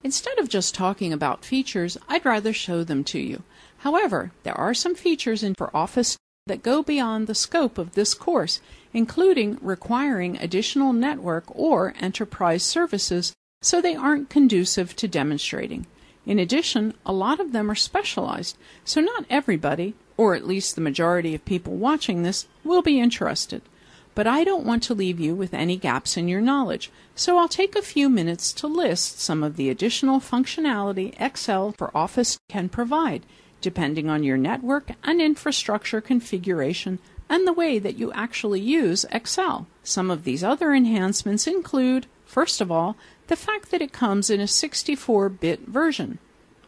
Instead of just talking about features, I'd rather show them to you. However, there are some features in Office that go beyond the scope of this course, including requiring additional network or enterprise services, so they aren't conducive to demonstrating. In addition, a lot of them are specialized, so not everybody, or at least the majority of people watching this, will be interested. But I don't want to leave you with any gaps in your knowledge, so I'll take a few minutes to list some of the additional functionality Excel for Office can provide, depending on your network and infrastructure configuration and the way that you actually use Excel. Some of these other enhancements include, first of all, the fact that it comes in a 64-bit version.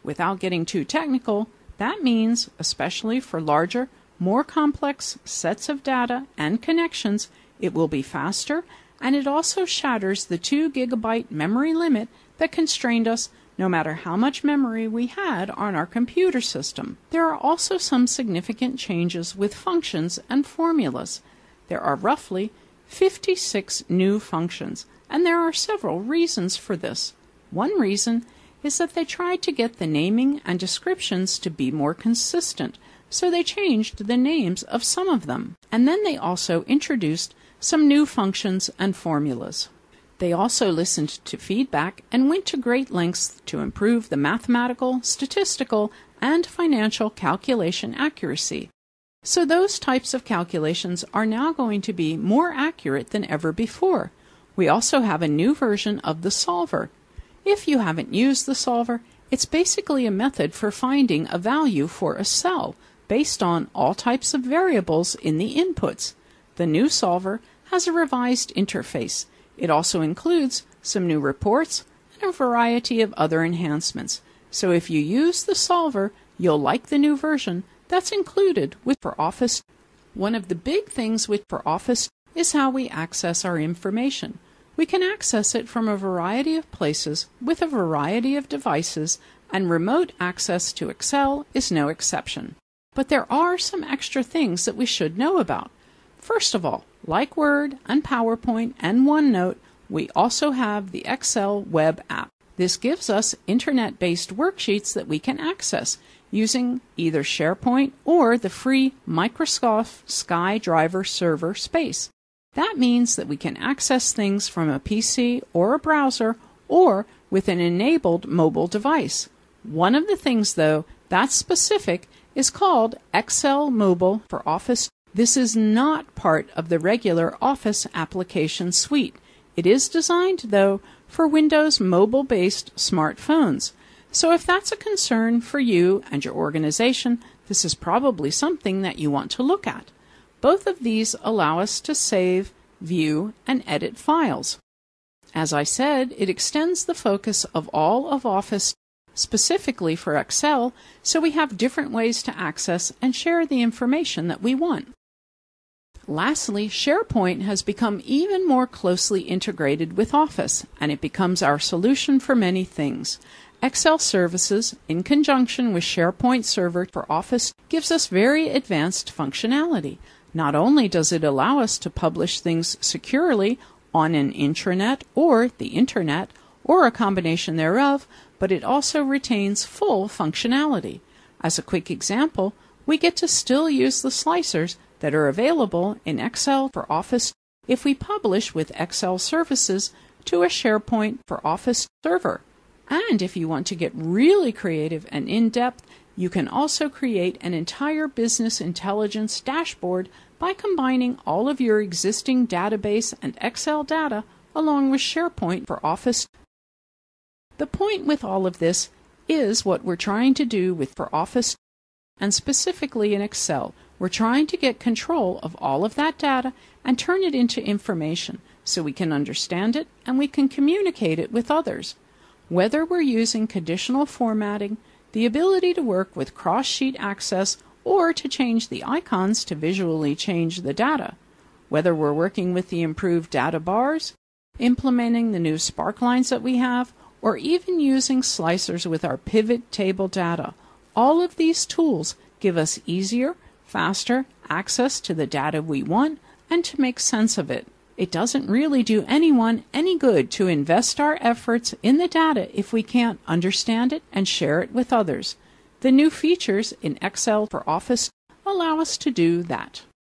Without getting too technical, that means, especially for larger, more complex sets of data and connections, it will be faster, and it also shatters the 2 GB memory limit that constrained us no matter how much memory we had on our computer system. There are also some significant changes with functions and formulas. There are roughly 56 new functions, and there are several reasons for this. One reason is that they tried to get the naming and descriptions to be more consistent, so they changed the names of some of them. And then they also introduced some new functions and formulas. They also listened to feedback and went to great lengths to improve the mathematical, statistical, and financial calculation accuracy. So those types of calculations are now going to be more accurate than ever before. We also have a new version of the solver. If you haven't used the solver, it's basically a method for finding a value for a cell based on all types of variables in the inputs. The new solver has a revised interface. It also includes some new reports and a variety of other enhancements. So if you use the solver, you'll like the new version that's included with Office. One of the big things with Office is how we access our information. We can access it from a variety of places with a variety of devices, and remote access to Excel is no exception. But there are some extra things that we should know about. First of all, like Word and PowerPoint and OneNote, we also have the Excel web app. This gives us internet-based worksheets that we can access using either SharePoint or the free Microsoft SkyDriver server space. That means that we can access things from a PC or a browser or with an enabled mobile device. One of the things, though, that's specific is called Excel Mobile for Office. This is not part of the regular Office application suite. It is designed, though, for Windows mobile-based smartphones. So if that's a concern for you and your organization, this is probably something that you want to look at. Both of these allow us to save, view, and edit files. As I said, it extends the focus of all of Office specifically for Excel, so we have different ways to access and share the information that we want. Lastly, SharePoint has become even more closely integrated with Office, and it becomes our solution for many things. Excel Services, in conjunction with SharePoint Server for Office, gives us very advanced functionality. Not only does it allow us to publish things securely on an intranet or the Internet, or a combination thereof, but it also retains full functionality. As a quick example, we get to still use the slicers that are available in Excel for Office if we publish with Excel Services to a SharePoint for Office server. And if you want to get really creative and in-depth, you can also create an entire business intelligence dashboard by combining all of your existing database and Excel data along with SharePoint for Office. The point with all of this is what we're trying to do with for Office, and specifically in Excel. We're trying to get control of all of that data and turn it into information so we can understand it and we can communicate it with others. Whether we're using conditional formatting, the ability to work with cross-sheet access, or to change the icons to visually change the data, whether we're working with the improved data bars, implementing the new sparklines that we have, or even using slicers with our pivot table data, all of these tools give us easier, faster access to the data we want and to make sense of it. It doesn't really do anyone any good to invest our efforts in the data if we can't understand it and share it with others. The new features in Excel for Office allow us to do that.